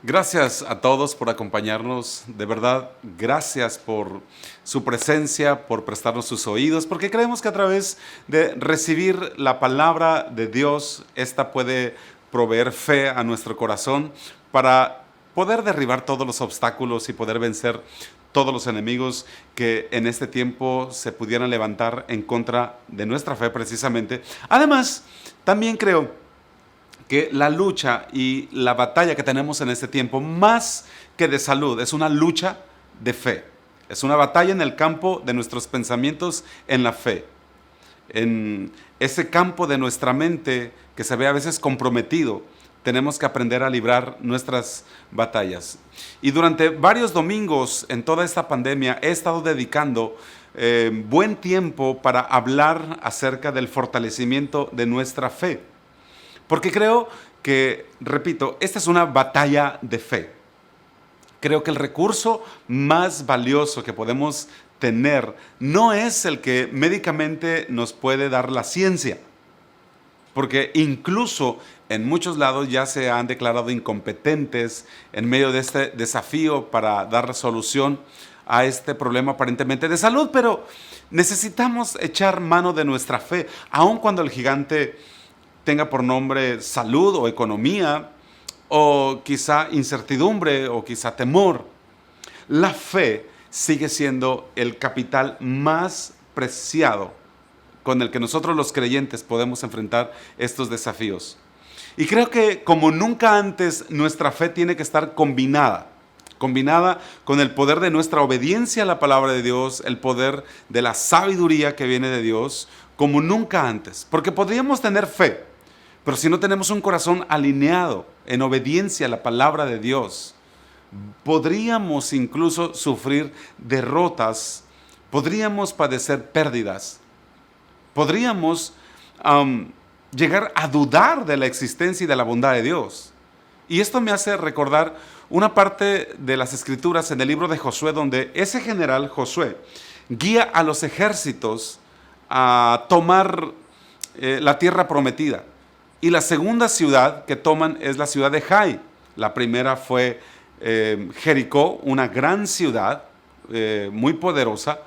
Gracias a todos por acompañarnos, de verdad, gracias por su presencia, por prestarnos sus oídos, porque creemos que a través de recibir la palabra de Dios, esta puede proveer fe a nuestro corazón para poder derribar todos los obstáculos y poder vencer todos los enemigos que en este tiempo se pudieran levantar en contra de nuestra fe precisamente. Además, también creo que la lucha y la batalla que tenemos en este tiempo, más que de salud, es una lucha de fe. Es una batalla en el campo de nuestros pensamientos en la fe. En ese campo de nuestra mente que se ve a veces comprometido, tenemos que aprender a librar nuestras batallas. Y durante varios domingos en toda esta pandemia he estado dedicando buen tiempo para hablar acerca del fortalecimiento de nuestra fe. Porque creo que, repito, esta es una batalla de fe. Creo que el recurso más valioso que podemos tener no es el que médicamente nos puede dar la ciencia. Porque incluso en muchos lados ya se han declarado incompetentes en medio de este desafío para dar solución a este problema aparentemente de salud, pero necesitamos echar mano de nuestra fe, aun cuando el gigante tenga por nombre salud o economía, o quizá incertidumbre, o quizá temor. La fe sigue siendo el capital más preciado con el que nosotros los creyentes podemos enfrentar estos desafíos. Y creo que como nunca antes nuestra fe tiene que estar combinada con el poder de nuestra obediencia a la palabra de Dios, el poder de la sabiduría que viene de Dios, como nunca antes. Porque podríamos tener fe, pero si no tenemos un corazón alineado en obediencia a la palabra de Dios, podríamos incluso sufrir derrotas, podríamos padecer pérdidas, podríamos llegar a dudar de la existencia y de la bondad de Dios. Y esto me hace recordar una parte de las Escrituras en el libro de Josué, donde ese general Josué guía a los ejércitos a tomar la tierra prometida. Y la segunda ciudad que toman es la ciudad de Jai. La primera fue Jericó, una gran ciudad muy poderosa.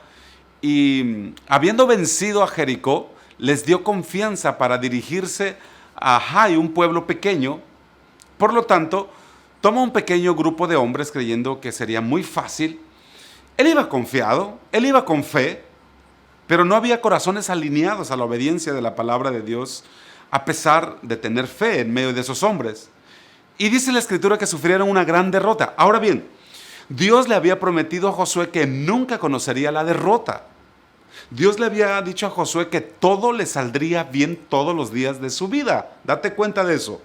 Y habiendo vencido a Jericó, les dio confianza para dirigirse a Jai, un pueblo pequeño. Por lo tanto, toma un pequeño grupo de hombres creyendo que sería muy fácil. Él iba confiado, él iba con fe, pero no había corazones alineados a la obediencia de la palabra de Dios, a pesar de tener fe en medio de esos hombres. Y dice la Escritura que sufrieron una gran derrota. Ahora bien, Dios le había prometido a Josué que nunca conocería la derrota. Dios le había dicho a Josué que todo le saldría bien todos los días de su vida. Date cuenta de eso.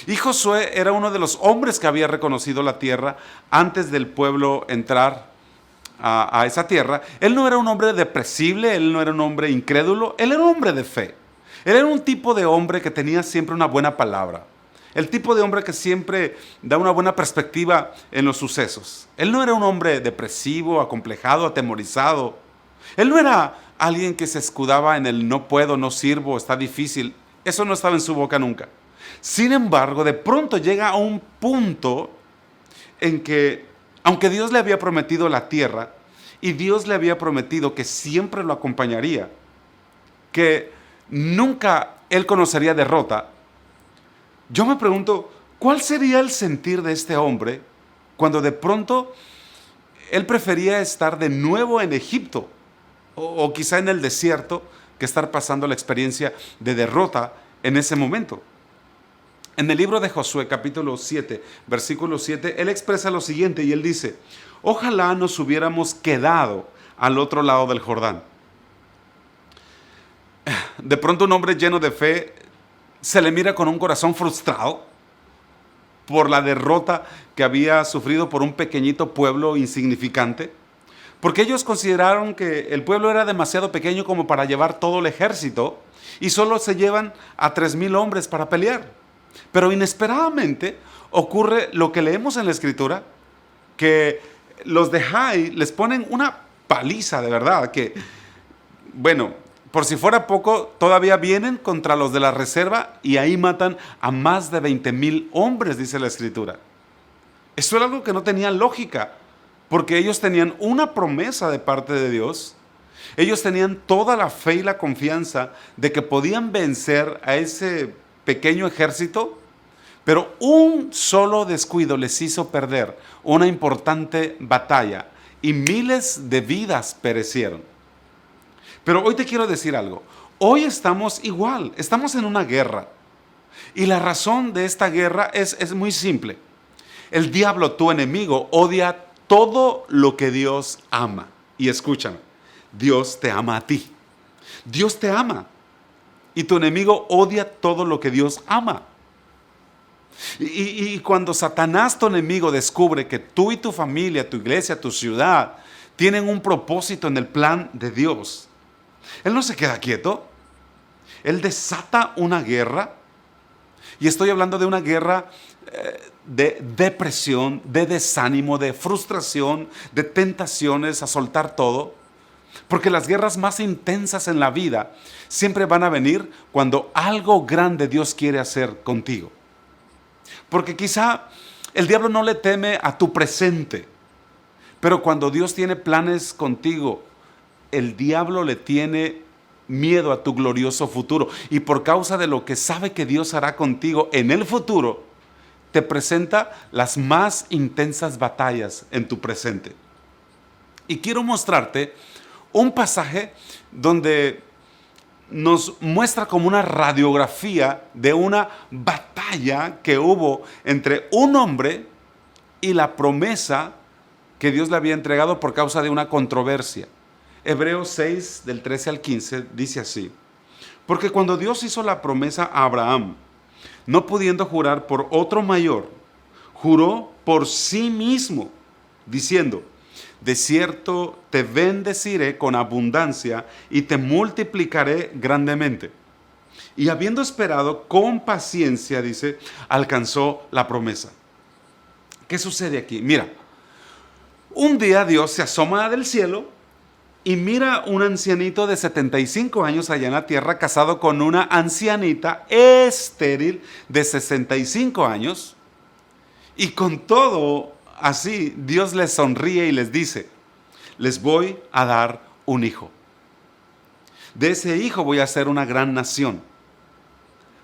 Y Josué era uno de los hombres que había reconocido la tierra antes del pueblo entrar a esa tierra. Él no era un hombre depresible, él no era un hombre incrédulo, él era un hombre de fe. Él era un tipo de hombre que tenía siempre una buena palabra. El tipo de hombre que siempre da una buena perspectiva en los sucesos. Él no era un hombre depresivo, acomplejado, atemorizado. Él no era alguien que se escudaba en el no puedo, no sirvo, está difícil. Eso no estaba en su boca nunca. Sin embargo, de pronto llega a un punto en que, aunque Dios le había prometido la tierra y Dios le había prometido que siempre lo acompañaría, que nunca él conocería derrota, yo me pregunto, ¿cuál sería el sentir de este hombre cuando de pronto él prefería estar de nuevo en Egipto o quizá en el desierto que estar pasando la experiencia de derrota en ese momento? En el libro de Josué, capítulo 7, versículo 7, él expresa lo siguiente y él dice: ojalá nos hubiéramos quedado al otro lado del Jordán. De pronto un hombre lleno de fe se le mira con un corazón frustrado por la derrota que había sufrido por un pequeñito pueblo insignificante, porque ellos consideraron que el pueblo era demasiado pequeño como para llevar todo el ejército y solo se llevan a 3,000 hombres para pelear. Pero inesperadamente ocurre lo que leemos en la Escritura, que los de Jai les ponen una paliza de verdad, que, bueno, por si fuera poco, todavía vienen contra los de la reserva y ahí matan a más de 20,000 hombres, dice la Escritura. Esto era algo que no tenía lógica, porque ellos tenían una promesa de parte de Dios. Ellos tenían toda la fe y la confianza de que podían vencer a ese pequeño ejército, pero un solo descuido les hizo perder una importante batalla y miles de vidas perecieron. Pero hoy te quiero decir algo. Hoy estamos igual, estamos en una guerra. Y la razón de esta guerra es muy simple. El diablo, tu enemigo, odia todo lo que Dios ama. Y escúchame, Dios te ama a ti. Dios te ama. Y tu enemigo odia todo lo que Dios ama. Y cuando Satanás, tu enemigo, descubre que tú y tu familia, tu iglesia, tu ciudad, tienen un propósito en el plan de Dios, él no se queda quieto. Él desata una guerra. Y estoy hablando de una guerra de depresión, de desánimo, de frustración, de tentaciones a soltar todo. Porque las guerras más intensas en la vida siempre van a venir cuando algo grande Dios quiere hacer contigo. Porque quizá el diablo no le teme a tu presente, pero cuando Dios tiene planes contigo, el diablo le tiene miedo a tu glorioso futuro. Y por causa de lo que sabe que Dios hará contigo en el futuro, te presenta las más intensas batallas en tu presente. Y quiero mostrarte un pasaje donde nos muestra como una radiografía de una batalla que hubo entre un hombre y la promesa que Dios le había entregado por causa de una controversia. Hebreos 6, del 13 al 15, dice así: porque cuando Dios hizo la promesa a Abraham, no pudiendo jurar por otro mayor, juró por sí mismo, diciendo: de cierto te bendeciré con abundancia y te multiplicaré grandemente. Y habiendo esperado con paciencia, dice, alcanzó la promesa. ¿Qué sucede aquí? Mira, un día Dios se asoma del cielo y mira un ancianito de 75 años allá en la tierra, casado con una ancianita estéril de 65 años. Y con todo así, Dios les sonríe y les dice: les voy a dar un hijo. De ese hijo voy a hacer una gran nación.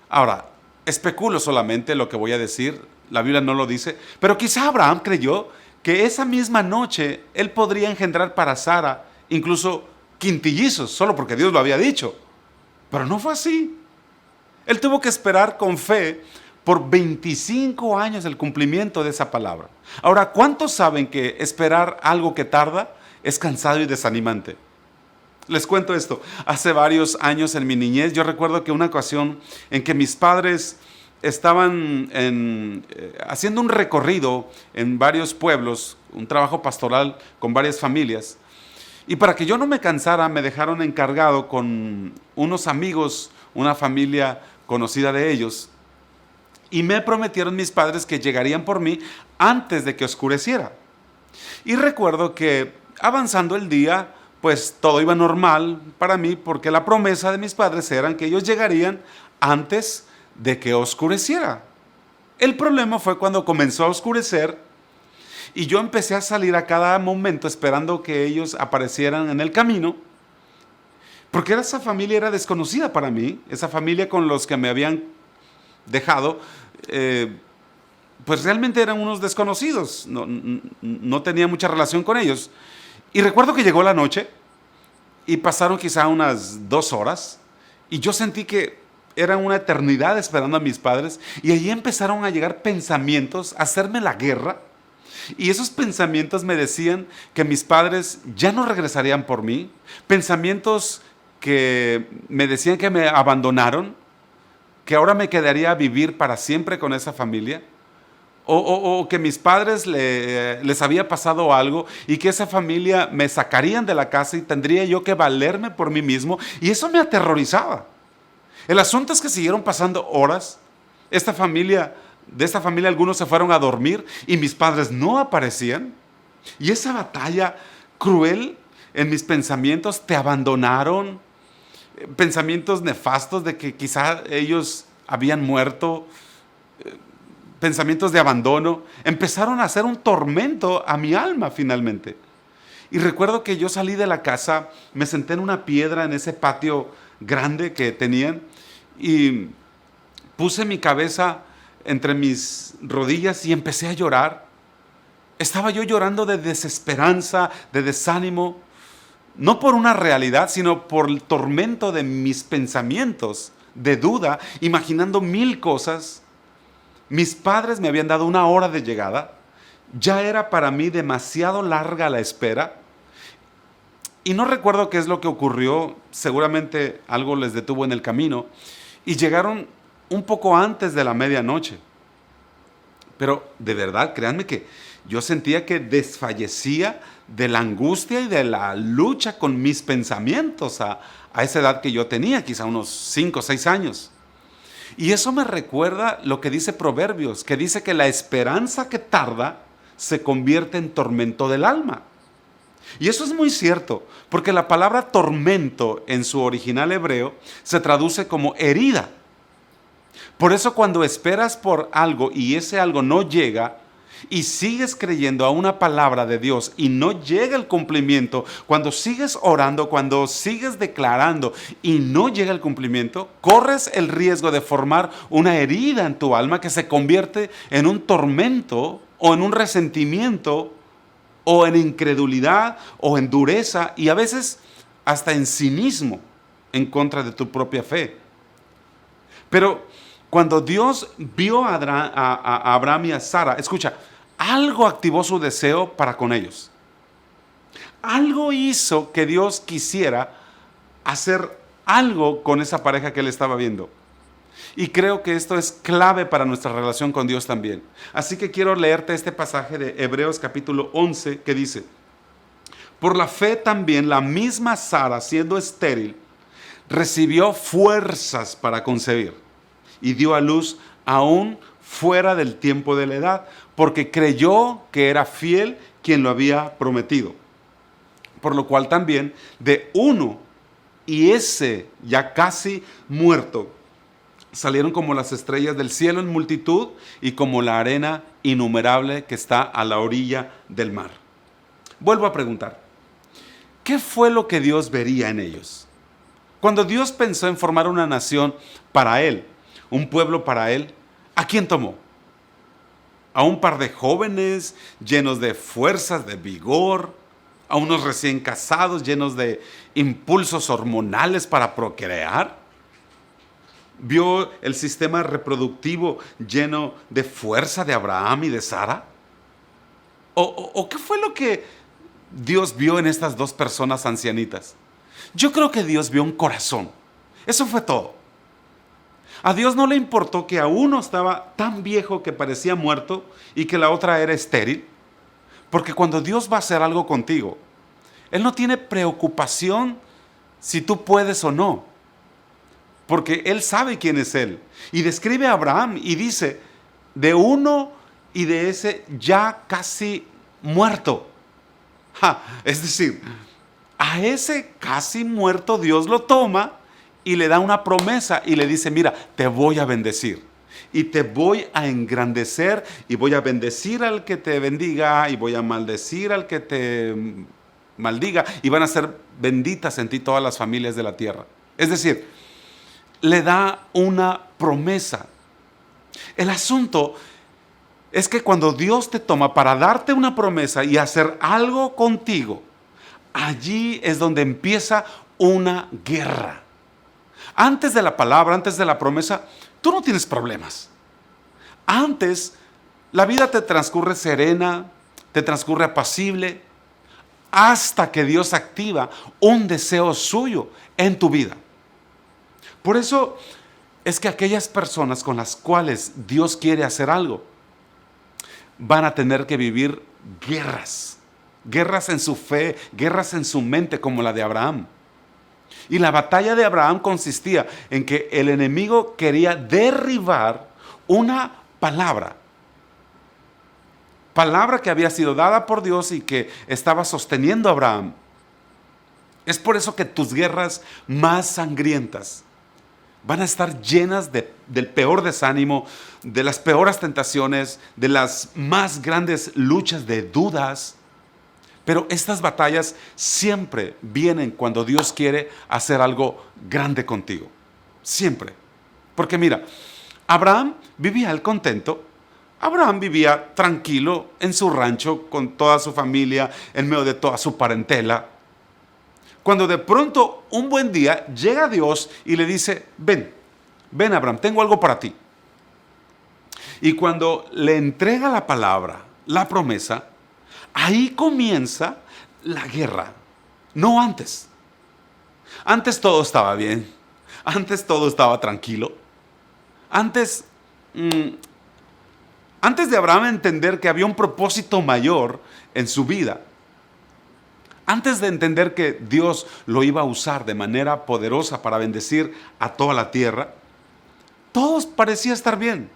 Ahora, especulo solamente lo que voy a decir, la Biblia no lo dice, pero quizá Abraham creyó que esa misma noche él podría engendrar para Sara incluso quintillizos, solo porque Dios lo había dicho. Pero no fue así. Él tuvo que esperar con fe por 25 años el cumplimiento de esa palabra. Ahora, ¿cuántos saben que esperar algo que tarda es cansado y desanimante? Les cuento esto. Hace varios años en mi niñez, yo recuerdo que una ocasión en que mis padres estaban haciendo un recorrido en varios pueblos, un trabajo pastoral con varias familias, y para que yo no me cansara, me dejaron encargado con unos amigos, una familia conocida de ellos, y me prometieron mis padres que llegarían por mí antes de que oscureciera. Y recuerdo que avanzando el día, pues todo iba normal para mí, porque la promesa de mis padres era que ellos llegarían antes de que oscureciera. El problema fue cuando comenzó a oscurecer y yo empecé a salir a cada momento esperando que ellos aparecieran en el camino, porque esa familia era desconocida para mí, esa familia con los que me habían dejado, pues realmente eran unos desconocidos, no tenía mucha relación con ellos. Y recuerdo que llegó la noche y pasaron quizá unas 2 horas y yo sentí que era una eternidad esperando a mis padres, y allí empezaron a llegar pensamientos, a hacerme la guerra, y esos pensamientos me decían que mis padres ya no regresarían por mí, pensamientos que me decían que me abandonaron, que ahora me quedaría a vivir para siempre con esa familia, o que mis padres les había pasado algo y que esa familia me sacarían de la casa y tendría yo que valerme por mí mismo, y eso me aterrorizaba. El asunto es que siguieron pasando horas. De esta familia algunos se fueron a dormir y mis padres no aparecían. Y esa batalla cruel en mis pensamientos, te abandonaron, pensamientos nefastos de que quizá ellos habían muerto, pensamientos de abandono, empezaron a hacer un tormento a mi alma finalmente. Y recuerdo que yo salí de la casa, me senté en una piedra en ese patio grande que tenían y puse mi cabeza entre mis rodillas y empecé a llorar. Estaba yo llorando de desesperanza, de desánimo, no por una realidad, sino por el tormento de mis pensamientos, de duda, imaginando mil cosas. Mis padres me habían dado una hora de llegada, ya era para mí demasiado larga la espera, y no recuerdo qué es lo que ocurrió, seguramente algo les detuvo en el camino, y llegaron un poco antes de la medianoche. Pero de verdad, créanme que yo sentía que desfallecía de la angustia y de la lucha con mis pensamientos a esa edad que yo tenía, quizá unos 5 o 6 años. Y eso me recuerda lo que dice Proverbios, que dice que la esperanza que tarda se convierte en tormento del alma. Y eso es muy cierto, porque la palabra tormento en su original hebreo se traduce como herida. Por eso cuando esperas por algo y ese algo no llega, y sigues creyendo a una palabra de Dios y no llega el cumplimiento, cuando sigues orando, cuando sigues declarando y no llega el cumplimiento, corres el riesgo de formar una herida en tu alma que se convierte en un tormento o en un resentimiento o en incredulidad o en dureza y a veces hasta en cinismo en contra de tu propia fe. Pero cuando Dios vio a Abraham y a Sara, escucha, algo activó su deseo para con ellos. Algo hizo que Dios quisiera hacer algo con esa pareja que él estaba viendo. Y creo que esto es clave para nuestra relación con Dios también. Así que quiero leerte este pasaje de Hebreos capítulo 11 que dice: por la fe también la misma Sara, siendo estéril, recibió fuerzas para concebir y dio a luz aún fuera del tiempo de la edad, porque creyó que era fiel quien lo había prometido. Por lo cual también de uno, y ese ya casi muerto, salieron como las estrellas del cielo en multitud y como la arena innumerable que está a la orilla del mar. Vuelvo a preguntar, ¿qué fue lo que Dios vería en ellos? Cuando Dios pensó en formar una nación para Él, un pueblo para Él, ¿a quién tomó? ¿A un par de jóvenes llenos de fuerzas, de vigor? ¿A unos recién casados llenos de impulsos hormonales para procrear? ¿Vio el sistema reproductivo lleno de fuerza de Abraham y de Sara? ¿O qué fue lo que Dios vio en estas dos personas ancianitas? Yo creo que Dios vio un corazón. Eso fue todo. A Dios no le importó que a uno estaba tan viejo que parecía muerto y que la otra era estéril. Porque cuando Dios va a hacer algo contigo, Él no tiene preocupación si tú puedes o no. Porque Él sabe quién es Él. Y describe a Abraham y dice, de uno y de ese ya casi muerto. Es decir, a ese casi muerto Dios lo toma y le da una promesa y le dice, mira, te voy a bendecir y te voy a engrandecer y voy a bendecir al que te bendiga y voy a maldecir al que te maldiga y van a ser benditas en ti todas las familias de la tierra. Es decir, le da una promesa. El asunto es que cuando Dios te toma para darte una promesa y hacer algo contigo, allí es donde empieza una guerra. Antes de la palabra, antes de la promesa, tú no tienes problemas. Antes, la vida te transcurre serena, te transcurre apacible, hasta que Dios activa un deseo suyo en tu vida. Por eso es que aquellas personas con las cuales Dios quiere hacer algo, van a tener que vivir guerras. Guerras en su fe, guerras en su mente como la de Abraham. Y la batalla de Abraham consistía en que el enemigo quería derribar una palabra que había sido dada por Dios y que estaba sosteniendo a Abraham. Es por eso que tus guerras más sangrientas van a estar llenas del peor desánimo, de las peores tentaciones, de las más grandes luchas de dudas. Pero estas batallas siempre vienen cuando Dios quiere hacer algo grande contigo. Siempre. Porque mira, Abraham vivía al contento. Abraham vivía tranquilo en su rancho con toda su familia, en medio de toda su parentela. Cuando de pronto un buen día llega Dios y le dice, ven Abraham, tengo algo para ti. Y cuando le entrega la palabra, la promesa, ahí comienza la guerra, no antes. Antes todo estaba bien, antes todo estaba tranquilo. Antes de Abraham entender que había un propósito mayor en su vida, antes de entender que Dios lo iba a usar de manera poderosa para bendecir a toda la tierra, todo parecía estar bien.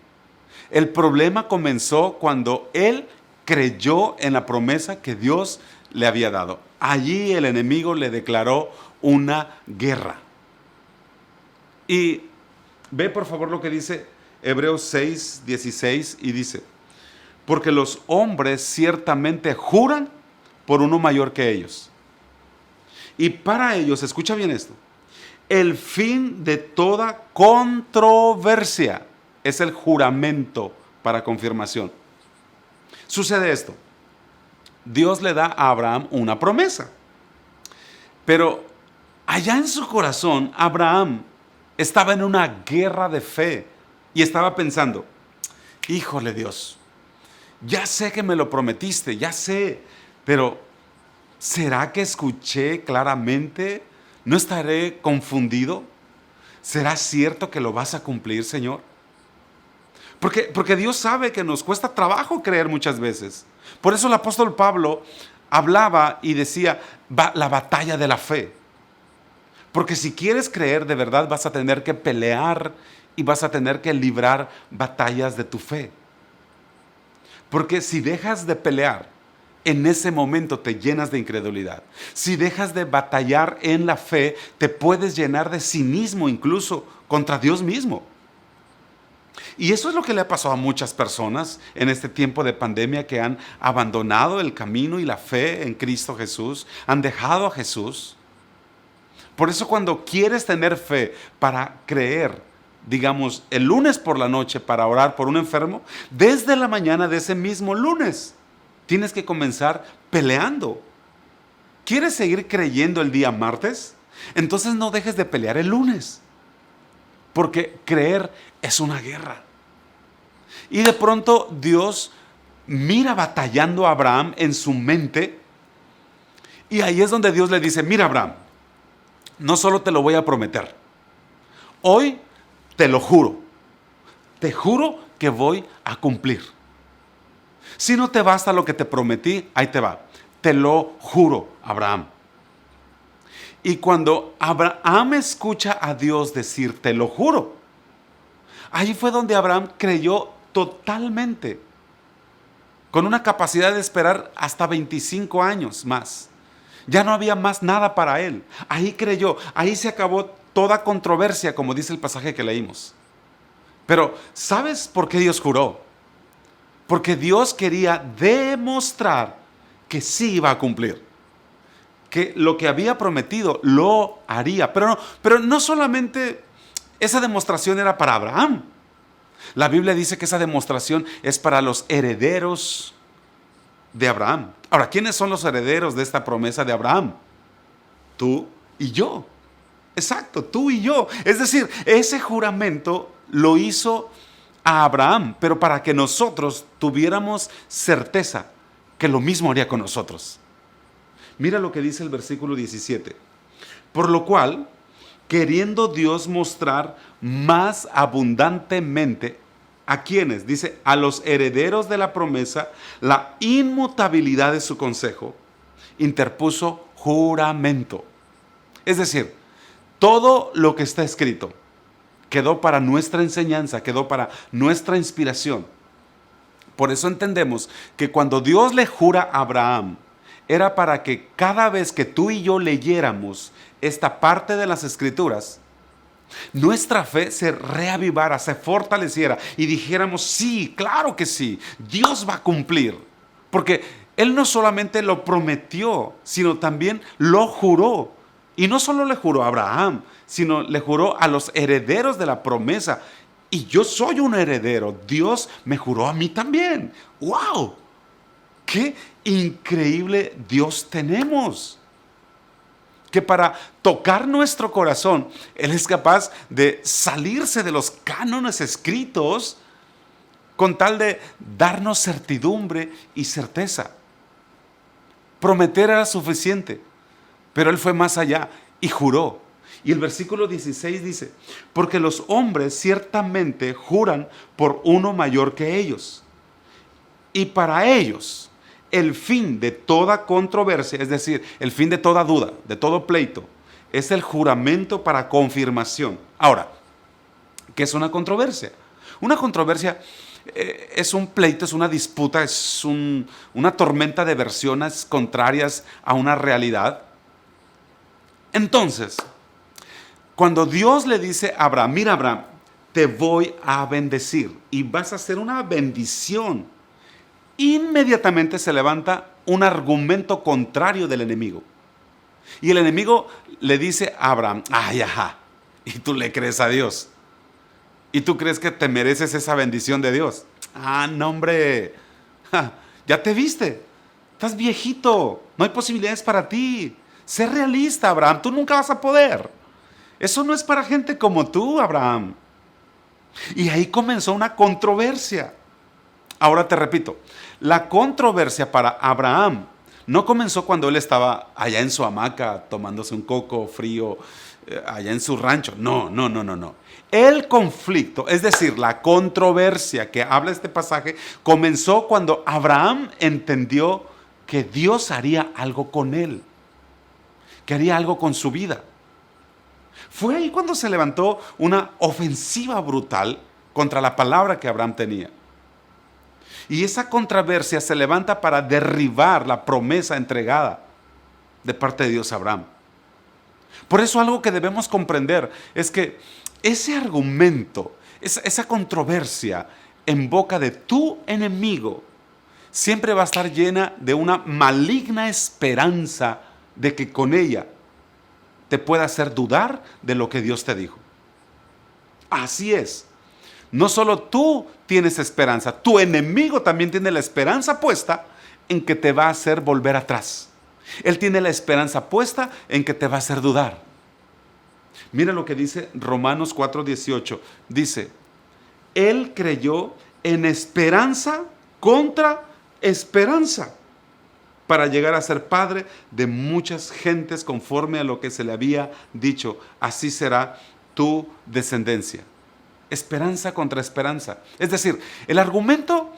El problema comenzó cuando él creyó en la promesa que Dios le había dado. Allí el enemigo le declaró una guerra. Y ve por favor lo que dice Hebreos 6, 16 y dice, porque los hombres ciertamente juran por uno mayor que ellos. Y para ellos, escucha bien esto, el fin de toda controversia es el juramento para confirmación. Sucede esto. Dios le da a Abraham una promesa. Pero allá en su corazón, Abraham estaba en una guerra de fe y estaba pensando, híjole Dios, ya sé que me lo prometiste, ya sé, pero ¿será que escuché claramente? ¿No estaré confundido? ¿Será cierto que lo vas a cumplir, Señor? Porque Dios sabe que nos cuesta trabajo creer muchas veces. Por eso el apóstol Pablo hablaba y decía la batalla de la fe. Porque si quieres creer de verdad vas a tener que pelear y vas a tener que librar batallas de tu fe. Porque si dejas de pelear, en ese momento te llenas de incredulidad. Si dejas de batallar en la fe, te puedes llenar de cinismo incluso contra Dios mismo. Y eso es lo que le ha pasado a muchas personas en este tiempo de pandemia que han abandonado el camino y la fe en Cristo Jesús, han dejado a Jesús. Por eso cuando quieres tener fe para creer, digamos, el lunes por la noche para orar por un enfermo, desde la mañana de ese mismo lunes tienes que comenzar peleando. ¿Quieres seguir creyendo el día martes? Entonces no dejes de pelear el lunes. Porque creer es una guerra. Y de pronto Dios mira batallando a Abraham en su mente. Y ahí es donde Dios le dice, mira Abraham, no solo te lo voy a prometer. Hoy te lo juro. Te juro que voy a cumplir. Si no te basta lo que te prometí, ahí te va. Te lo juro, Abraham. Y cuando Abraham escucha a Dios decir, te lo juro, ahí fue donde Abraham creyó totalmente, con una capacidad de esperar hasta 25 años más. Ya no había más nada para él. Ahí creyó, ahí se acabó toda controversia, como dice el pasaje que leímos. Pero, ¿sabes por qué Dios juró? Porque Dios quería demostrar que sí iba a cumplir. Que lo que había prometido lo haría. Pero no solamente esa demostración era para Abraham. La Biblia dice que esa demostración es para los herederos de Abraham. Ahora, ¿quiénes son los herederos de esta promesa de Abraham? Tú y yo. Exacto, tú y yo. Es decir, ese juramento lo hizo a Abraham, pero para que nosotros tuviéramos certeza que lo mismo haría con nosotros. Mira lo que dice el versículo 17. Por lo cual, queriendo Dios mostrar más abundantemente a quienes, dice, a los herederos de la promesa, la inmutabilidad de su consejo, interpuso juramento. Es decir, todo lo que está escrito quedó para nuestra enseñanza, quedó para nuestra inspiración. Por eso entendemos que cuando Dios le jura a Abraham, era para que cada vez que tú y yo leyéramos esta parte de las Escrituras, nuestra fe se reavivara, se fortaleciera y dijéramos, sí, claro que sí, Dios va a cumplir. Porque Él no solamente lo prometió, sino también lo juró. Y no solo le juró a Abraham, sino le juró a los herederos de la promesa. Y yo soy un heredero. Dios me juró a mí también. ¡Wow! ¡Qué increíble Dios tenemos! Que para tocar nuestro corazón, Él es capaz de salirse de los cánones escritos con tal de darnos certidumbre y certeza. Prometer era suficiente, pero Él fue más allá y juró. Y el versículo 16 dice, porque los hombres ciertamente juran por uno mayor que ellos. Y para ellos, el fin de toda controversia, es decir, el fin de toda duda, de todo pleito, es el juramento para confirmación. Ahora, ¿qué es una controversia? Una controversia es un pleito, es una disputa, es una tormenta de versiones contrarias a una realidad. Entonces, cuando Dios le dice a Abraham, mira Abraham, te voy a bendecir y vas a hacer una bendición, inmediatamente se levanta un argumento contrario del enemigo. Y el enemigo le dice a Abraham, ay, ajá, y tú le crees a Dios. ¿Y tú crees que te mereces esa bendición de Dios? Ah, no, hombre, ya te viste, estás viejito, no hay posibilidades para ti. Sé realista, Abraham, tú nunca vas a poder. Eso no es para gente como tú, Abraham. Y ahí comenzó una controversia. Ahora te repito, la controversia para Abraham no comenzó cuando él estaba allá en su hamaca tomándose un coco frío, allá en su rancho. No. El conflicto, es decir, la controversia que habla este pasaje, comenzó cuando Abraham entendió que Dios haría algo con él, que haría algo con su vida. Fue ahí cuando se levantó una ofensiva brutal contra la palabra que Abraham tenía. Y esa controversia se levanta para derribar la promesa entregada de parte de Dios a Abraham. Por eso algo que debemos comprender es que ese argumento, esa controversia en boca de tu enemigo, siempre va a estar llena de una maligna esperanza de que con ella te pueda hacer dudar de lo que Dios te dijo. Así es. No solo tú tienes esperanza, tu enemigo también tiene la esperanza puesta en que te va a hacer volver atrás. Él tiene la esperanza puesta en que te va a hacer dudar. Mira lo que dice Romanos 4:18. Dice, Él creyó en esperanza contra esperanza, para llegar a ser padre de muchas gentes conforme a lo que se le había dicho. Así será tu descendencia. Esperanza contra esperanza. Es decir, el argumento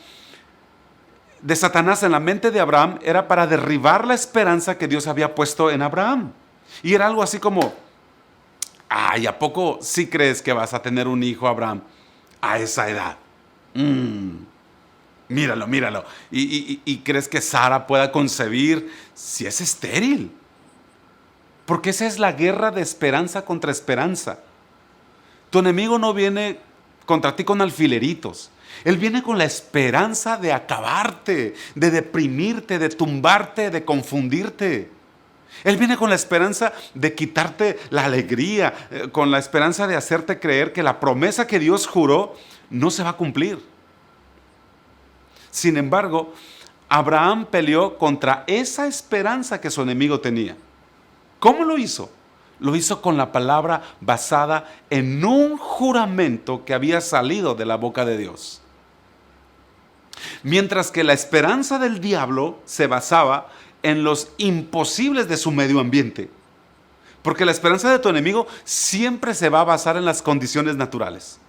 de Satanás en la mente de Abraham era para derribar la esperanza que Dios había puesto en Abraham. Y era algo así como, ay, ¿a poco sí crees que vas a tener un hijo, Abraham, a esa edad? Míralo. ¿Y crees que Sara pueda concebir si es estéril? Porque esa es la guerra de esperanza contra esperanza. Tu enemigo no viene contra ti con alfileritos. Él viene con la esperanza de acabarte, de deprimirte, de tumbarte, de confundirte. Él viene con la esperanza de quitarte la alegría, con la esperanza de hacerte creer que la promesa que Dios juró no se va a cumplir. Sin embargo, Abraham peleó contra esa esperanza que su enemigo tenía. ¿Cómo lo hizo? Lo hizo con la palabra basada en un juramento que había salido de la boca de Dios. Mientras que la esperanza del diablo se basaba en los imposibles de su medio ambiente. Porque la esperanza de tu enemigo siempre se va a basar en las condiciones naturales,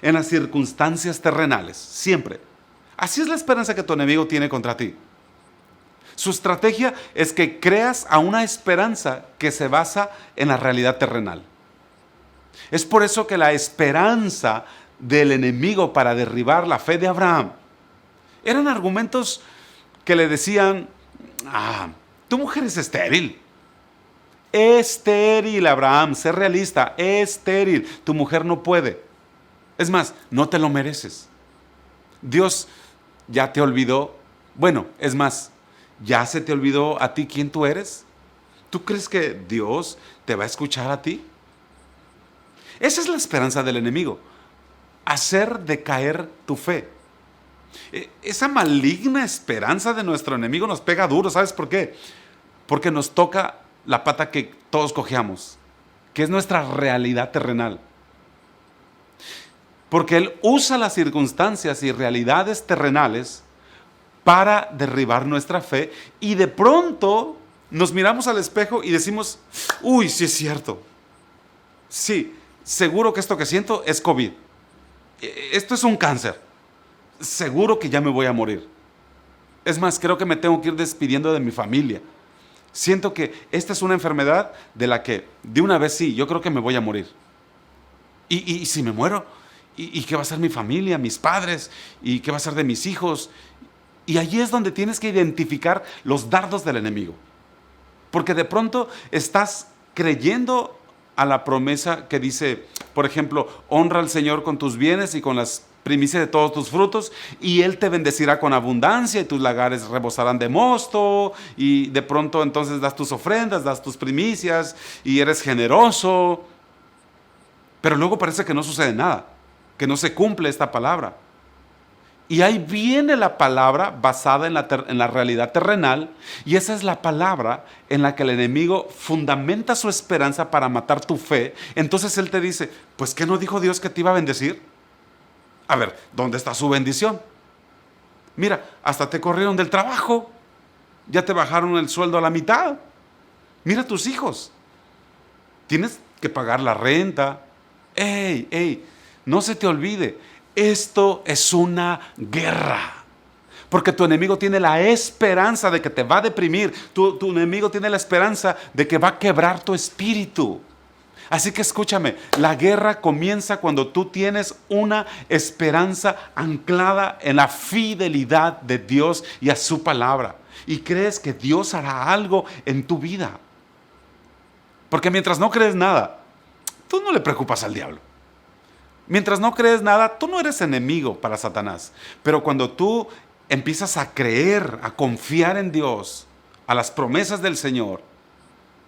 en las circunstancias terrenales, siempre. Así es la esperanza que tu enemigo tiene contra ti. Su estrategia es que creas a una esperanza que se basa en la realidad terrenal. Es por eso que la esperanza del enemigo para derribar la fe de Abraham eran argumentos que le decían, tu mujer es estéril. estéril, Abraham, sé realista, estéril. Tu mujer no puede. Es más, no te lo mereces. Dios ya te olvidó. Bueno, es más, ¿ya se te olvidó a ti quién tú eres? ¿Tú crees que Dios te va a escuchar a ti? Esa es la esperanza del enemigo, hacer decaer tu fe. Esa maligna esperanza de nuestro enemigo nos pega duro. ¿Sabes por qué? Porque nos toca la pata que todos cojeamos, que es nuestra realidad terrenal. Porque Él usa las circunstancias y realidades terrenales para derribar nuestra fe, y de pronto nos miramos al espejo y decimos, uy, sí es cierto. Sí, seguro que esto que siento es COVID. Esto es un cáncer. Seguro que ya me voy a morir. Es más, creo que me tengo que ir despidiendo de mi familia. Siento que esta es una enfermedad de la que de una vez sí, yo creo que me voy a morir. ¿Y si me muero? ¿Y qué va a ser mi familia, mis padres? ¿Y qué va a ser de mis hijos? Y allí es donde tienes que identificar los dardos del enemigo. Porque de pronto estás creyendo a la promesa que dice, por ejemplo, honra al Señor con tus bienes y con las primicias de todos tus frutos, y Él te bendecirá con abundancia, y tus lagares rebosarán de mosto, y de pronto entonces das tus ofrendas, das tus primicias, y eres generoso. Pero luego parece que no sucede nada, que no se cumple esta palabra. Y ahí viene la palabra basada en la realidad terrenal, y esa es la palabra en la que el enemigo fundamenta su esperanza para matar tu fe. Entonces él te dice, pues ¿qué no dijo Dios que te iba a bendecir? A ver, ¿dónde está su bendición? Mira, hasta te corrieron del trabajo, ya te bajaron el sueldo a la mitad. Mira a tus hijos, tienes que pagar la renta. ¡Ey! No se te olvide, esto es una guerra. Porque tu enemigo tiene la esperanza de que te va a deprimir. Tu enemigo tiene la esperanza de que va a quebrar tu espíritu. Así que escúchame, la guerra comienza cuando tú tienes una esperanza anclada en la fidelidad de Dios y a su palabra. Y crees que Dios hará algo en tu vida. Porque mientras no crees nada, tú no le preocupas al diablo. Mientras no crees nada, tú no eres enemigo para Satanás. Pero cuando tú empiezas a creer, a confiar en Dios, a las promesas del Señor,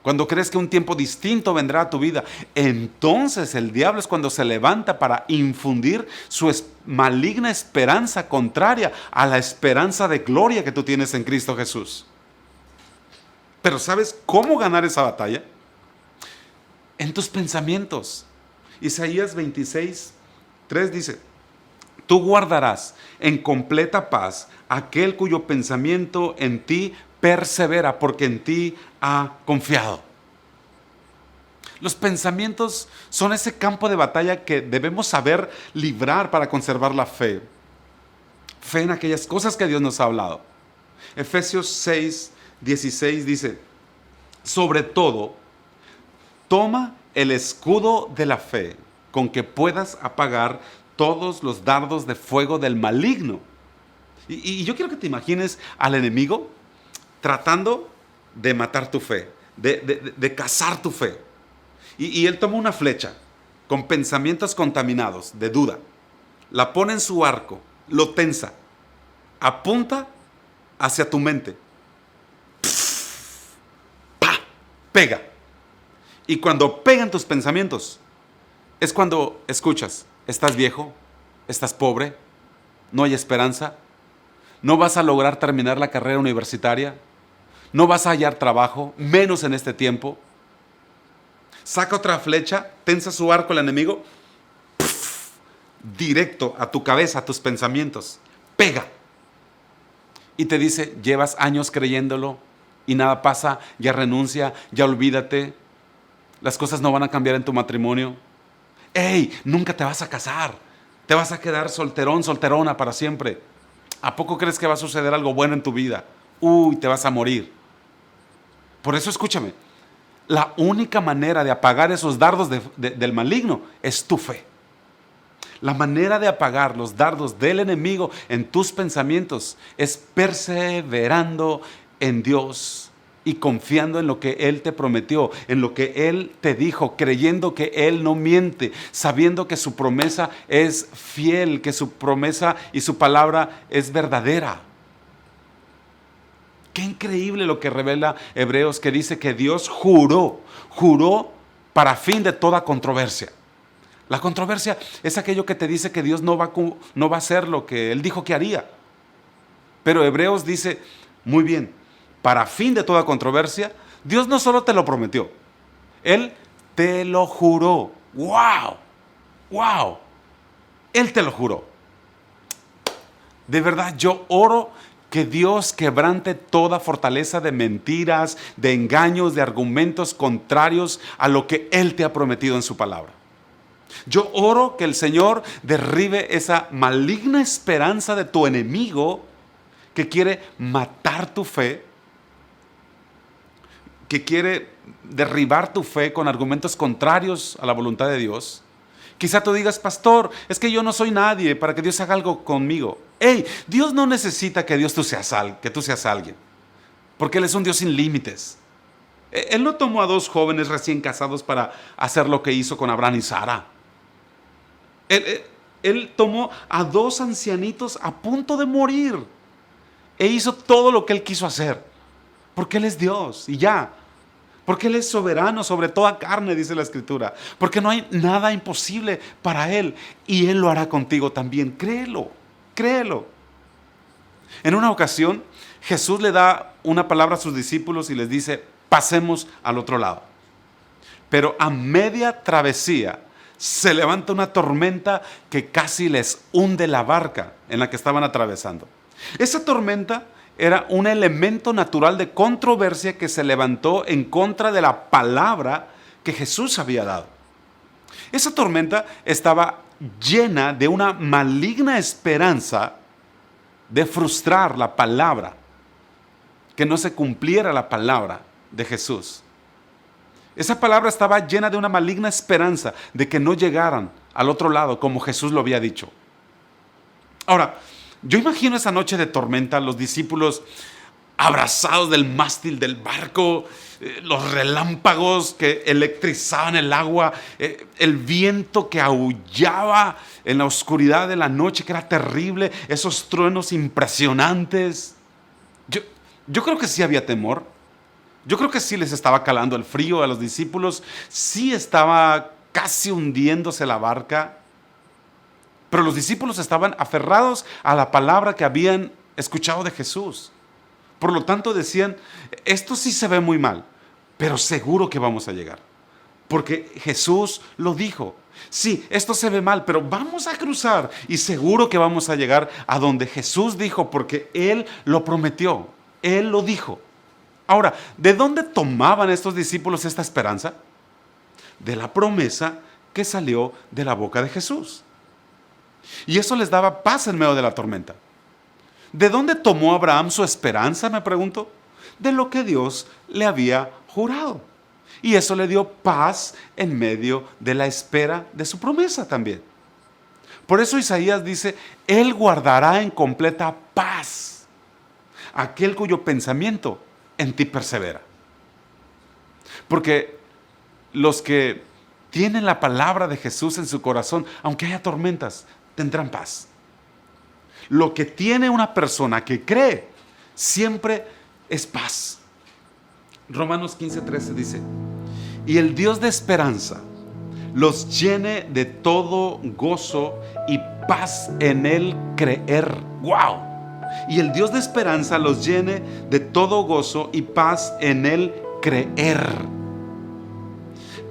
cuando crees que un tiempo distinto vendrá a tu vida, entonces el diablo es cuando se levanta para infundir su maligna esperanza contraria a la esperanza de gloria que tú tienes en Cristo Jesús. Pero ¿sabes cómo ganar esa batalla? En tus pensamientos. Isaías 26:3 dice, tú guardarás en completa paz aquel cuyo pensamiento en ti persevera, porque en ti ha confiado. Los pensamientos son ese campo de batalla que debemos saber librar para conservar la fe. Fe en aquellas cosas que Dios nos ha hablado. Efesios 6:16 dice, sobre todo, toma el escudo de la fe, con que puedas apagar todos los dardos de fuego del maligno. Y yo quiero que te imagines al enemigo tratando de matar tu fe, de cazar tu fe. Y él toma una flecha con pensamientos contaminados, de duda, la pone en su arco, lo tensa, apunta hacia tu mente, ¡pah! Pega. Y cuando pegan tus pensamientos, es cuando escuchas, estás viejo, estás pobre, no hay esperanza, no vas a lograr terminar la carrera universitaria, no vas a hallar trabajo, menos en este tiempo. Saca otra flecha, tensa su arco el enemigo, ¡puf! Directo a tu cabeza, a tus pensamientos, pega. Y te dice, llevas años creyéndolo y nada pasa, ya renuncia, ya olvídate. Las cosas no van a cambiar en tu matrimonio. ¡Ey! Nunca te vas a casar. Te vas a quedar solterón, solterona para siempre. ¿A poco crees que va a suceder algo bueno en tu vida? Uy, te vas a morir. Por eso escúchame. La única manera de apagar esos dardos del maligno es tu fe. La manera de apagar los dardos del enemigo en tus pensamientos es perseverando en Dios y confiando en lo que Él te prometió, en lo que Él te dijo, creyendo que Él no miente, sabiendo que su promesa es fiel, que su promesa y su palabra es verdadera. Qué increíble lo que revela Hebreos, que dice que Dios juró para fin de toda controversia. La controversia es aquello que te dice que Dios no va a hacer lo que Él dijo que haría. Pero Hebreos dice, muy bien, para fin de toda controversia, Dios no solo te lo prometió, Él te lo juró. ¡Wow! ¡Wow! Él te lo juró. De verdad, yo oro que Dios quebrante toda fortaleza de mentiras, de engaños, de argumentos contrarios a lo que Él te ha prometido en su palabra. Yo oro que el Señor derribe esa maligna esperanza de tu enemigo que quiere matar tu fe, que quiere derribar tu fe con argumentos contrarios a la voluntad de Dios. Quizá tú digas, pastor, es que yo no soy nadie para que Dios haga algo conmigo. ¡Ey! Dios no necesita que tú seas alguien, porque Él es un Dios sin límites. Él no tomó a dos jóvenes recién casados para hacer lo que hizo con Abraham y Sara. Él tomó a dos ancianitos a punto de morir e hizo todo lo que Él quiso hacer, porque Él es Dios y ya. Porque Él es soberano sobre toda carne, dice la Escritura. Porque no hay nada imposible para Él. Y Él lo hará contigo también. Créelo, créelo. En una ocasión, Jesús le da una palabra a sus discípulos y les dice, pasemos al otro lado. Pero a media travesía se levanta una tormenta que casi les hunde la barca en la que estaban atravesando. Esa tormenta era un elemento natural de controversia que se levantó en contra de la palabra que Jesús había dado. Esa tormenta estaba llena de una maligna esperanza de frustrar la palabra, que no se cumpliera la palabra de Jesús. Esa palabra estaba llena de una maligna esperanza de que no llegaran al otro lado como Jesús lo había dicho. Ahora, yo imagino esa noche de tormenta, los discípulos abrazados del mástil del barco, los relámpagos que electrizaban el agua, el viento que aullaba en la oscuridad de la noche, que era terrible, esos truenos impresionantes. Yo creo que sí había temor. Yo creo que sí les estaba calando el frío a los discípulos, sí estaba casi hundiéndose la barca. Pero los discípulos estaban aferrados a la palabra que habían escuchado de Jesús. Por lo tanto decían, esto sí se ve muy mal, pero seguro que vamos a llegar. Porque Jesús lo dijo. Sí, esto se ve mal, pero vamos a cruzar y seguro que vamos a llegar a donde Jesús dijo, porque Él lo prometió, Él lo dijo. Ahora, ¿de dónde tomaban estos discípulos esta esperanza? De la promesa que salió de la boca de Jesús. Y eso les daba paz en medio de la tormenta. ¿De dónde tomó Abraham su esperanza, me pregunto? De lo que Dios le había jurado. Y eso le dio paz en medio de la espera de su promesa también. Por eso Isaías dice, Él guardará en completa paz aquel cuyo pensamiento en ti persevera. Porque los que tienen la palabra de Jesús en su corazón, aunque haya tormentas, tendrán paz. Lo que tiene una persona que cree siempre es paz. Romanos 15:13 dice, y el Dios de esperanza los llene de todo gozo y paz en el creer. ¡Wow! Y el Dios de esperanza los llene de todo gozo y paz en el creer,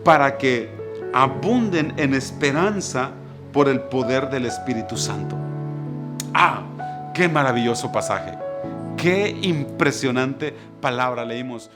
para que abunden en esperanza por el poder del Espíritu Santo. ¡Ah! ¡Qué maravilloso pasaje! ¡Qué impresionante palabra leímos!